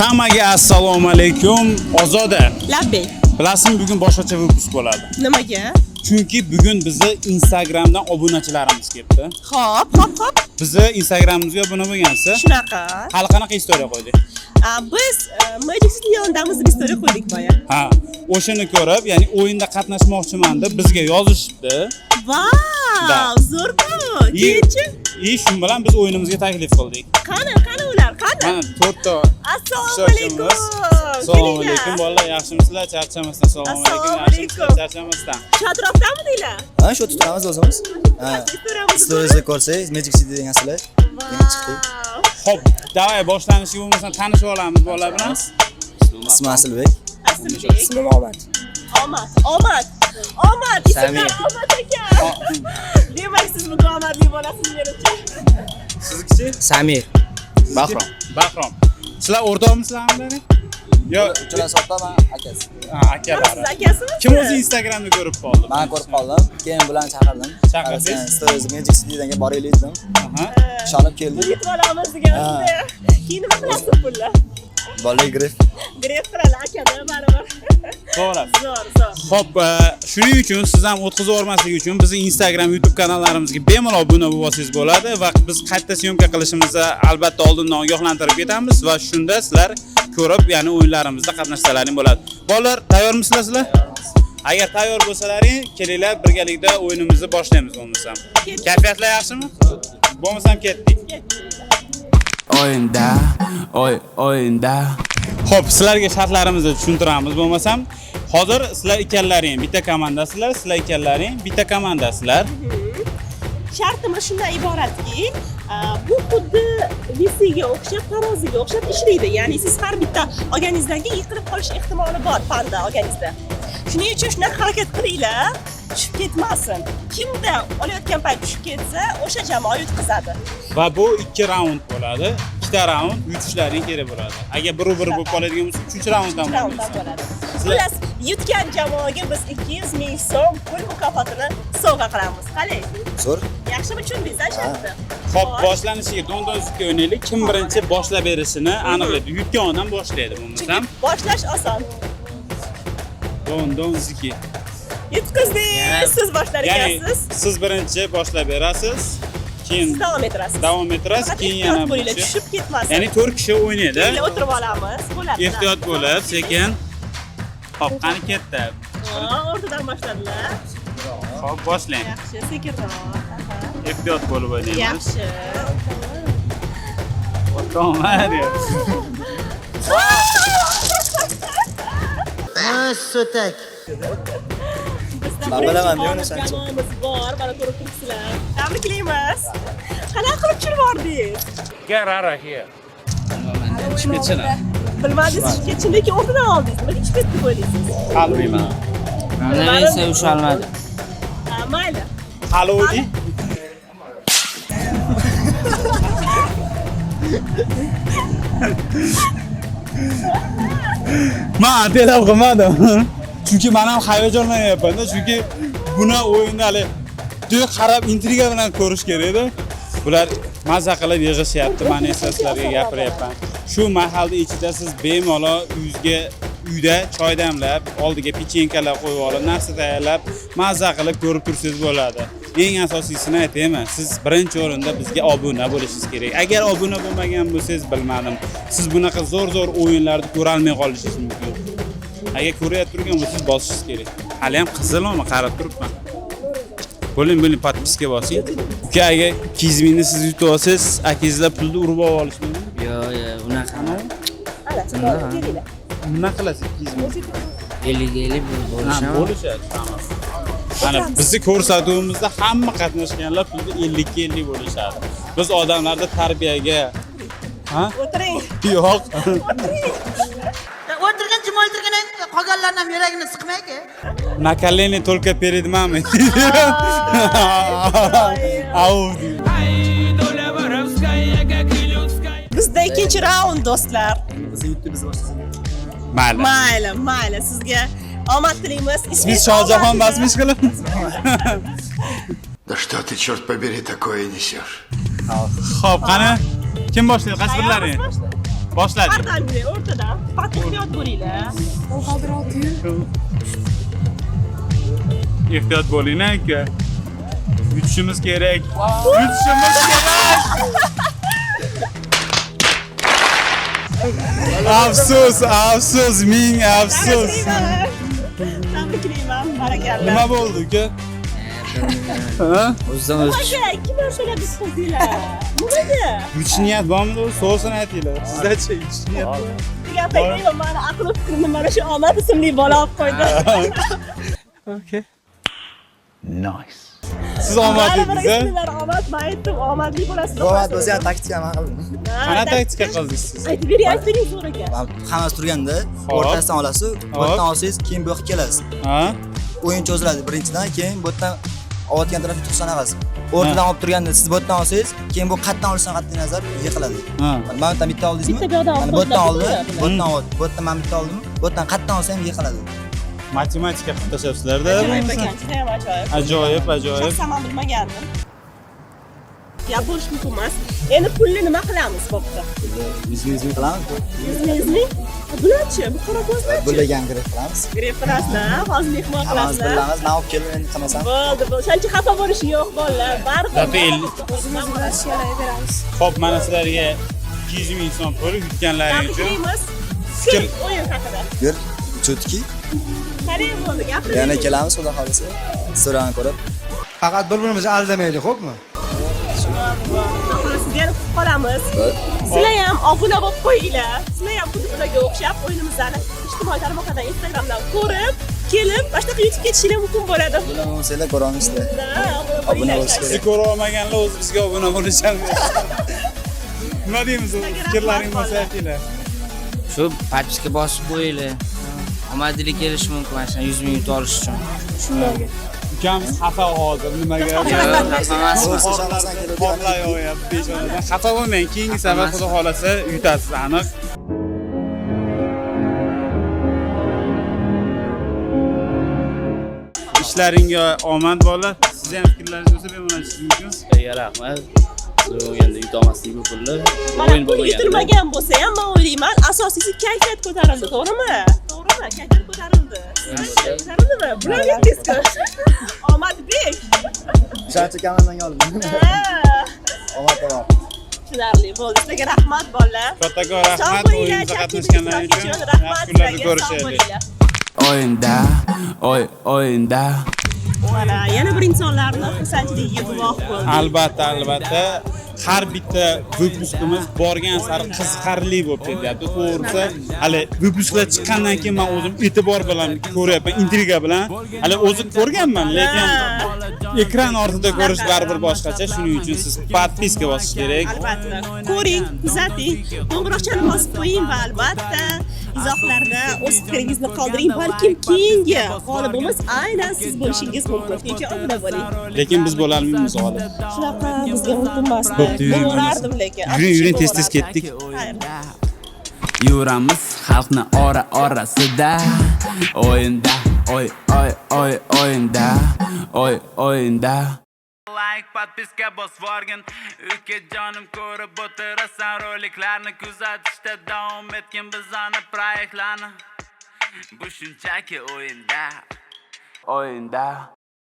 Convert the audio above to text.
Hammaga assalomu alaykum. Ozoda. Labbay. Bilasizmi, bugun boshqacha vyupusк bo'ladi. Nimaga? Chunki bugun bizni Instagramdan obunachilarimiz keldi. Hop. Bizni Instagramimizga obuna bo'lgansiz. Shunaqa. Hali qanaqa istoriya qo'ydik? Biz Magic City yonidamiz istoriya qo'ydik boya. Ha, o'shani ko'rib, ya'ni o'yinda qatnashmoqchiman deb bizga yozishdi. Vau, zo'r-ku. Keyin shu bilan biz o'yinimizga taklif qildik. Qani ular? Mana 4 ta. Assalomu alaykum. Assalomu alaykum bolalar, yaxshimisizlar? Charchamasdan assalomu alaykum. Yaxshimisizlar? Charchamasdan. Shu atrofdami deylar? Ha, shu turamiz o'zimiz. Ha. Story'ni ko'rsangiz, Magic City degansizlar. Yana chiqdik. Xo'p, davay boshlanishiga bo'lmasa tanishib olamiz bolalar bilan. Ismim Asilbek. Ismim Omad. Omad. Samir. Omad aka. Demak, siz bugun omadli bo'lasiz menimcha. Sizkichi? Samir. Bahrom. Sizlar o'rtoqmisizlarmi? Yo, Uchala soxta men akasi. ha, akalar. Siz akasimi? Kim o'zi Instagramda ko'rib qoldi? Men ko'rib qoldim, keyin bularni chaqirdim. Chaqirdingiz? Stories Magic City'ga boraylik dedim. Aha. Ishonib keldik. Yutib olamiz degansiz. Keyin nima qilasiz pullar? Bolalar grif. Gref qiladi akada baribir. To'g'ri. Zo'r. Xo'p, shuning uchun siz ham o'tkazib yubormaslik uchun bizning Instagram, YouTube kanallarimizga bemalol obuna bo'lsangiz bo'ladi va biz qayta syomka qilishimizda albatta oldindan ogohlantirib ketamiz va shunda sizlar ko'rib, ya'ni o'yinlarimizda qatnashsalaring bo'ladi. Bolalar, tayyormisizlar sizlar? Agar tayyor bo'lsalaring, kelinglar birgalikda o'yinimizni boshlaymiz bo'lmasam. Kayfiyatlar yaxshimi? Bo'lmasam ketdik. O'yinda. Xo'p, sizlarga shartlarimizni tushuntiramiz bo'lmasam. Hozir sizlar ikkalaring bitta komandasizlar, sizlar ikkalaring bitta komandasizlar. Shartimiz shundan iboratki, bu xuddi visiga o'xshab, taroziga o'xshab ishlaydi. Ya'ni siz har bitta olganingizdan yiqilib qolish ehtimoli bor panda olganingizda. Shuning uchun shunaqa harakat qilinglar, tushib ketmasin. Kimda olayotgan payt tushib ketsa, o'sha jamoa yutqazadi. Va bu 2 raund bo'ladi. 2 raund yutishlaring kerak bo'ladi. Agar bir bo'lib qoladigan bo'lsa, 3-raunddan bo'ladi. Xullas, yutgan jamoaga biz 200 ming so'm pul mukofotini sovg'a qilamiz. Qalay? Zo'r. Yaxshimi tushundingiz shartni? Xo'p, boshlanishiga don-don-zukka o'ynaylik. Kim birinchi boshlab berishini aniqlaydi. Yutgan odam boshlaydi bo'lmasam. Boshlash oson. Don-don-zukki. Yutqizdingiz, siz boshlar Ya'ni ekansiz. siz birinchi boshlab berasiz. Keyin Davom ettirasiz. keyin yana bo'linglar, tushib ketmasin. Ya'ni 4 kishi o'ynaydi. Keyin o'tirib olamiz. Bo'ladi. Ehtiyot bo'lib, sekin. Xo'p, qani ketdi. O'rtadan boshladilar. Xo'p, boshlang. Yaxshi, sekinroq. Ehtiyot bo'lib o'ynaymiz. Yaxshi. Tomar. So'tak. Ben bilaman, men uni sanchim. Jamoamiz bor, mana ko'rib turibsizlar. Tabriklaymiz. Qanaqa qilib tushirib yubordingiz? Get out of here. Bilmadingiz, kechinniki o'rnidan oldingiz. Nima ichib ketdi bo'ldingiz? Qalbiyman. Mana esa ushalmadi. Mayli. Halodi. Men atalab qilmadim. Chunki men ham hayajonlanyapman-da, chunki buni o'yinda hali qarab intriga bilan ko'rish kerak edi. Bular mazza qilib yig'ishyapti, men esa sizlarga gapiryapman. Shu mahalda ichida siz bemalol uyda choy damlab, oldiga pechenkalar qo'yib olib, narsa tayyorlab, mazza qilib ko'rib tursangiz bo'ladi. Eng asosiyini aytayman, siz birinchi o'rinda bizga obuna bo'lishingiz kerak. Agar obuna bo'lmagan bo'lsangiz, bilmadim, siz bunaqa zo'r o'yinlarni ko'ra olmay qolishingiz mumkin. Agar ko'rayotib turgan bo'lsangiz, bosishingiz kerak. Hali ham qizilmi, qarab turibman. Bo'ling, podpiska bosing. Uka, agar 200 mingni siz yutib olsangiz, akangizlar pulni urib olishmaydi. Yo'q, unaqami? Kelinglar. Nima qilasiz 200 ming? 50-50 bo'lishadi. Bo'lishadi, tamom. Mana bizni ko'rsatuvimizda hamma qatnashganlar pulni 50-50 bo'lishadi. Biz odamlarda tarbiyaga, O'tiring. yo'q. O'tirgan jimo'ltirgan qolganlarni ham yuragini siqmayki. Nakaleni только перед мамой. Audi. Bizda ikkinchi raund do'stlar. Biz yutdi, biz boshlasak. Mayli, sizga omad tilaymiz. Biz Shohjahon basmish qilib. Да что ты, черт побери, такое несешь? Xo'p, qani? Kim boshlaydi? Qaysi birlari? Boshladik. Bardan biri o'rtadan. Faqat ehtiyot bo'linglar. Ehtiyot bo'ling aka. Yutishimiz kerak. Yutishimiz kerak. Afsus, ming afsus. Tabriklayman, barakallah. Nima bo'ldi uka? Ha? O'zidan o'zi Aka, ikki narsalar biz qildinglar. Nimaga? Yutish niyat bormi? So'zini aytinglar. Sizda-chi yutish niyat bormi? Gapirmayman, mani aql fikrimni mana shu Omad ismli bola olib qo'ydi. Okay. Nice. Siz omadlisiz, Ismlar Omad, men aytdim, omadli bo'lasiz. Omad bo'lsa ham taktika man qildim. qana taktika qildingiz siz? Aytib bering, aytib bering zo'r ekan. Hammasi turganda o'rtasidan olasiz, bu yerdan olsangiz, keyin bu yoqqa kelasiz. Ha? O'yin cho'ziladi birinchidan, keyin bu yerdan olayotgan tarafga to'xsan olasiz. O'rtadan olib turganda siz bu yerdan olsangiz, keyin bu qatdan olishdan qat'iy nazar yiqiladi. Ha. Mana bu yerdan bitta oldingizmi? Bitta bu yoqdan Mana bu yerdan oldi, oldim. bu yerdan oldi. Bu yerdan men bitta oldim. Bu yerdan qatdan olsa ham yiqiladi. Matematika qilib tashlabsizlar-da. Ajoyib ekan, juda ham ajoyib. Ajoyib. Shaxsan men bilmagandim. Gap bo'lish mumkin emas. Endi pulni nima qilamiz bo'pti? 100 qilamiz. 100 ming? Bularchi, bu qora ko'zlarchi? Bularga gref qilamiz. Gref qilasizlar, hozir mehmon Hammamiz qilasizlar. bilamiz, men olib keldim endi qilmasam. Bo'ldi, shuncha xafa bo'lish yo'q, bolalar. Baribir. Zato 50. O'zimiz bilan ishlayveramiz. Xo'p, mana sizlarga 200 ming so'm pul yutganlaring uchun. Tabriklaymiz. Fikr o'yin haqida. Yur, chutki. Qanday bo'ldi? Gapiring. Yana kelamiz, xudo xolisa. So'rani ko'rib. Faqat bir-birimizni aldamaylik, xo'pmi? Sizga yana kutib qolamiz. Sizlar ham obuna bo'lib qo'yinglar. Sizlar ham xuddi ularga o'xshab o'yinimizni ijtimoiy tarmoqlardan, Instagramdan ko'rib, kelib, mana shunaqa yutib ketishinglar mumkin bo'ladi. Bular bo'lsanglar ko'ramizlar. Obuna bo'lish Sizni kerak. ko'ra olmaganlar o'z bizga obuna bo'lishadi. Nima deymiz? Fikrlaring bo'lsa aytinglar. shu papiska bosib qo'yinglar. Omadli kelishi mumkin mana shu 100 ming yutib olish uchun. Ukamiz xafa hozir nimaga? Yo'q, xafa emasman. Qorlay o'yapti peshonadan. Xafa bo'lmang, keyingi safar xudo xolasa yutasiz aniq. Ishlaringga omad bolalar. Siz ham fikrlaringiz bo'lsa bemalol aytishingiz mumkin. Rahmat. Siz o'yinganda yutolmaslik bu pulni. Mana pul yutilmagan bo'lsa ham men o'ylayman, asosiysi kayfiyat ko'tarildi, to'g'rimi? To'g'rimi? Kayfiyat ko'tarildi. Ko'tarildimi? Bular aytdingizku. Omadbek. Shuncha kamandanga oldim. Omad topar. Tushunarli bo'ldi. Sizlarga rahmat bolalar. Kattakon rahmat o'yinimizda qatnashganlaring uchun. Rahmat Yaxshi kunlarda sizlarga. ko'rishaylik. O'yinda, o'yinda. Mana yana bir insonlarni xursandchiligiga guvoh bo'ldik. Albatta. Har bitta vyupuskimiz borgan sari qiziqarli bo'lib ketyapti. To'g'risi, hali vyupusklar chiqqandan keyin men o'zim e'tibor bilan ko'ryapman, intriga bilan. Hali o'zim ko'rganman, lekin ekran ortida ko'rish baribir boshqacha. Shuning uchun siz podpiska bosish kerak. Albatta. Ko'ring, kuzating, qo'ng'iroqchani bosib qo'ying va albatta izohlarda o'z fikringizni qoldiring. Balkim keyingi g'olibimiz aynan siz bo'lishingiz mumkin. Kecha obuna bo'ling. Lekin biz bo'lalmaymiz g'olib. Shunaqa bizga mumkin emas. Bo'pti, yuring. Bo'lardim lekin. Yuring, tez ketdik. Yuramiz xalqni orasida. O'yinda, o'yinda, o'yinda. Like, podpiska bosvorgin, ukajonim ko'rib o'tirasan roliklarni kuzatishda davom etgin bizani proyektlarni. Bu shunchaki o'yinda.